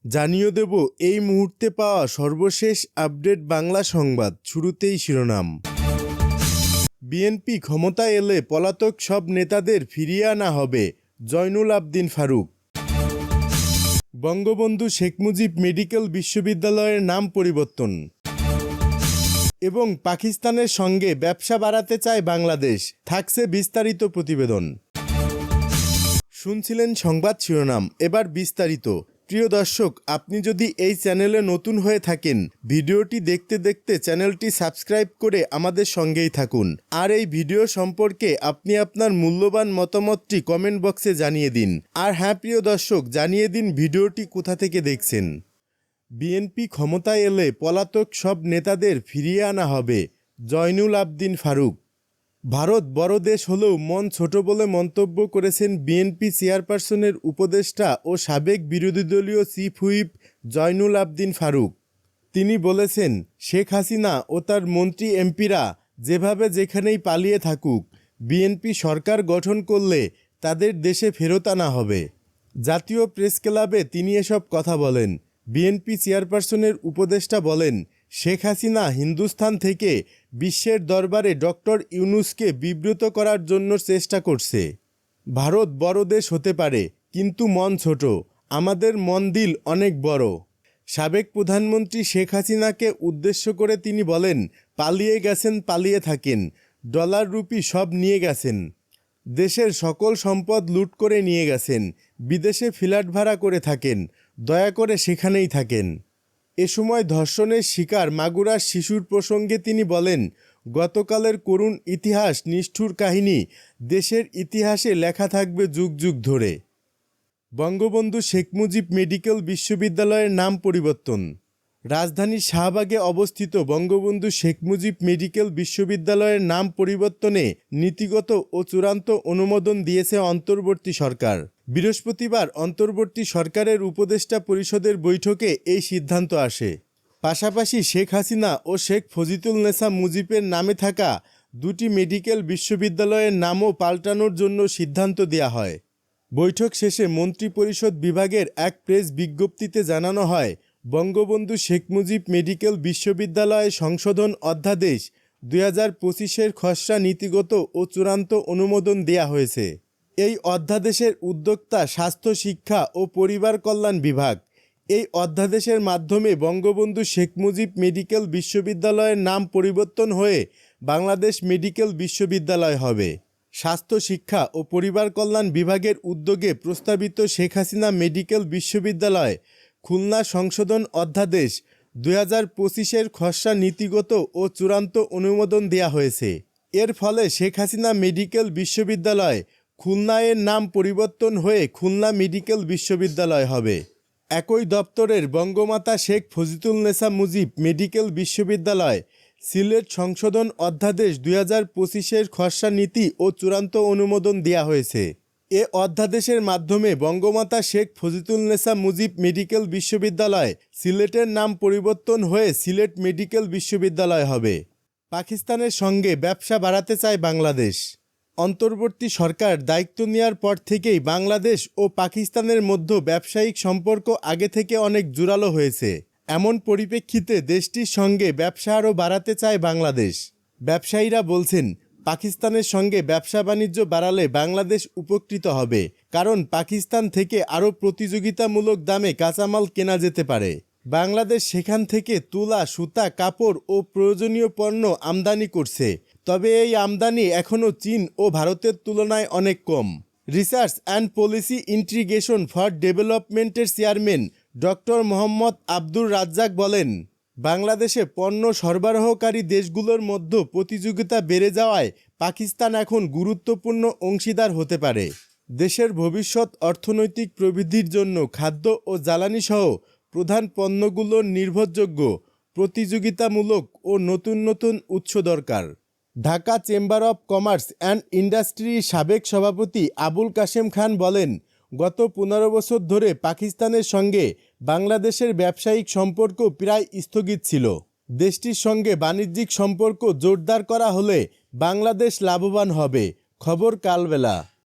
জানিয়ে দেব এই মুহূর্তে পাওয়া সর্বশেষ আপডেট বাংলা সংবাদ। শুরুতেই শিরোনাম। বিএনপি ক্ষমতায় এলে পলাতক সব নেতাদের ফিরিয়ে আনা হবে, জয়নুল আবদিন ফারুক। বঙ্গবন্ধু শেখ মুজিব মেডিকেল বিশ্ববিদ্যালয়ের নাম পরিবর্তন এবং পাকিস্তানের সঙ্গে ব্যবসা বাড়াতে চায় বাংলাদেশ, থাকছে বিস্তারিত প্রতিবেদন। শুনছিলেন সংবাদ শিরোনাম, এবার বিস্তারিত। প্রিয় দর্শক, আপনি যদি এই চ্যানেলে নতুন হয়ে থাকেন, ভিডিওটি দেখতে দেখতে চ্যানেলটি সাবস্ক্রাইব করে আমাদের সঙ্গেই থাকুন। আর এই ভিডিও সম্পর্কে আপনি আপনার মূল্যবান মতামতটি কমেন্ট বক্সে জানিয়ে দিন। আর হ্যাঁ প্রিয় দর্শক, জানিয়ে দিন ভিডিওটি কোথা থেকে দেখছেন। বিএনপি ক্ষমতায় এলে পলাতক সব নেতাদের ফিরিয়ে আনা হবে, জয়নুল আবদিন ফারুক। ভারত বড় দেশ হলেও মন ছোট বলে মন্তব্য করেছেন বিএনপি চেয়ারপারসনের উপদেষ্টা ও সাবেক বিরোধী দলীয় চিফ হুইপ জয়নুল আবদিন ফারুক। তিনি বলেছেন, শেখ হাসিনা ও তার মন্ত্রী এমপিরা যেভাবে যেখানেই পালিয়ে থাকুক, বিএনপি সরকার গঠন করলে তাদের দেশে ফেরত আনা হবে। জাতীয় প্রেস ক্লাবে তিনি এসব কথা বলেন। বিএনপি চেয়ারপারসনের উপদেষ্টা বলেন, শেখ হাসিনা হিন্দুস্তান থেকে বিশ্বের দরবারে ডক্টর ইউনূসকে বিব্রত করার জন্য চেষ্টা করছে। ভারত বড় দেশ হতে পারে, কিন্তু মন ছোট। আমাদের মন দিল অনেক বড়। সাবেক প্রধানমন্ত্রী শেখ হাসিনাকে উদ্দেশ্য করে তিনি বলেন, পালিয়ে গেছেন, পালিয়ে থাকেন, ডলার রুপি সব নিয়ে গেছেন, দেশের সকল সম্পদ লুট করে নিয়ে গেছেন, বিদেশে ফ্ল্যাট ভাড়া করে থাকেন, দয়া করে সেখানেই থাকেন। এ সময় ধর্ষণের শিকার মাগুরার শিশুর প্রসঙ্গে তিনি বলেন, গতকালের করুণ ইতিহাস, নিষ্ঠুর কাহিনী দেশের ইতিহাসে লেখা থাকবে যুগ যুগ ধরে। বঙ্গবন্ধু শেখ মুজিব মেডিকেল বিশ্ববিদ্যালয়ের নাম পরিবর্তন। রাজধানীর শাহবাগে অবস্থিত বঙ্গবন্ধু শেখ মুজিব মেডিকেল বিশ্ববিদ্যালয়ের নাম পরিবর্তনে নীতিগত ও চূড়ান্ত অনুমোদন দিয়েছে অন্তর্বর্তী সরকার। বৃহস্পতিবার অন্তর্বর্তী সরকারের উপদেষ্টা পরিষদের বৈঠকে এই সিদ্ধান্ত আসে। পাশাপাশি শেখ হাসিনা ও শেখ ফজিলুন্নেছা মুজিবের নামে থাকা দুটি মেডিকেল বিশ্ববিদ্যালয়ের নামও পাল্টানোর জন্য সিদ্ধান্ত দেওয়া হয়। বৈঠক শেষে মন্ত্রিপরিষদ বিভাগের এক প্রেস বিজ্ঞপ্তিতে জানানো হয়, বঙ্গবন্ধু শেখ মুজিব মেডিকেল বিশ্ববিদ্যালয় সংশোধন অধ্যাদেশ 2025-এর খসড়া নীতিগত ও চূড়ান্ত অনুমোদন দেয়া হয়েছে। এই অধ্যাদেশের উদ্যোক্তা স্বাস্থ্য, শিক্ষা ও পরিবার কল্যাণ বিভাগ। এই অধ্যাদেশের মাধ্যমে বঙ্গবন্ধু শেখ মুজিব মেডিকেল বিশ্ববিদ্যালয়ের নাম পরিবর্তন হয়ে বাংলাদেশ মেডিকেল বিশ্ববিদ্যালয় হবে। স্বাস্থ্য, শিক্ষা ও পরিবার কল্যাণ বিভাগের উদ্যোগে প্রস্তাবিত শেখ হাসিনা মেডিকেল বিশ্ববিদ্যালয় খুলনা সংশোধন অধ্যাদেশ 2025-এর খসড়া নীতিগত ও চূড়ান্ত অনুমোদন দেয়া হয়েছে। এর ফলে শেখ হাসিনা মেডিকেল বিশ্ববিদ্যালয় খুলনায়ের নাম পরিবর্তন হয়ে খুলনা মেডিকেল বিশ্ববিদ্যালয় হবে। একই দপ্তরের বঙ্গমাতা শেখ ফজিলুন্নেছা মুজিব মেডিকেল বিশ্ববিদ্যালয় সিলেট সংশোধন অধ্যাদেশ 2025-এর খসড়া নীতি ও চূড়ান্ত অনুমোদন দেয়া হয়েছে। এ অধ্যাদেশের মাধ্যমে বঙ্গমাতা শেখ ফজিলুন্নেছা মুজিব মেডিকেল বিশ্ববিদ্যালয় সিলেটের নাম পরিবর্তন হয়ে সিলেট মেডিকেল বিশ্ববিদ্যালয় হবে। পাকিস্তানের সঙ্গে ব্যবসা বাড়াতে চায় বাংলাদেশ। অন্তর্বর্তী সরকার দায়িত্ব নেওয়ার পর থেকেই বাংলাদেশ ও পাকিস্তানের মধ্যে ব্যবসায়িক সম্পর্ক আগে থেকে অনেক জোরালো হয়েছে। এমন পরিপ্রেক্ষিতে দেশটির সঙ্গে ব্যবসা আরও বাড়াতে চায় বাংলাদেশ। ব্যবসায়ীরা বলছেন, পাকিস্তানের সঙ্গে ব্যবসা বাণিজ্য বাড়ালে বাংলাদেশ উপকৃত হবে, কারণ পাকিস্তান থেকে আরও প্রতিযোগিতামূলক দামে কাঁচামাল কেনা যেতে পারে। বাংলাদেশ সেখান থেকে তুলা, সুতা, কাপড় ও প্রয়োজনীয় পণ্য আমদানি করছে, তবে এই আমদানি এখনও চীন ও ভারতের তুলনায় অনেক কম। Research and policy integration for ডেভেলপমেন্টের চেয়ারম্যান ডক্টর মোহাম্মদ আব্দুর রাজ্জাক বলেন, বাংলাদেশে পণ্য সরবরাহকারী দেশগুলোর মধ্যে প্রতিযোগিতা বেড়ে যাওয়ায় পাকিস্তান এখন গুরুত্বপূর্ণ অংশীদার হতে পারে। দেশের ভবিষ্যৎ অর্থনৈতিক প্রবৃদ্ধির জন্য খাদ্য ও জ্বালানি সহ প্রধান পণ্যগুলোর নির্ভরযোগ্য, প্রতিযোগিতামূলক ও নতুন নতুন উৎস দরকার। Dhaka chamber of commerce and ইন্ডাস্ট্রির সাবেক সভাপতি আবুল কাশেম খান বলেন, গত 15 বছর ধরে পাকিস্তানের সঙ্গে বাংলাদেশের ব্যবসায়িক সম্পর্ক প্রায় স্থগিত ছিল। দেশটির সঙ্গে বাণিজ্যিক সম্পর্ক জোরদার করা হলে বাংলাদেশ লাভবান হবে। খবর কালবেলা।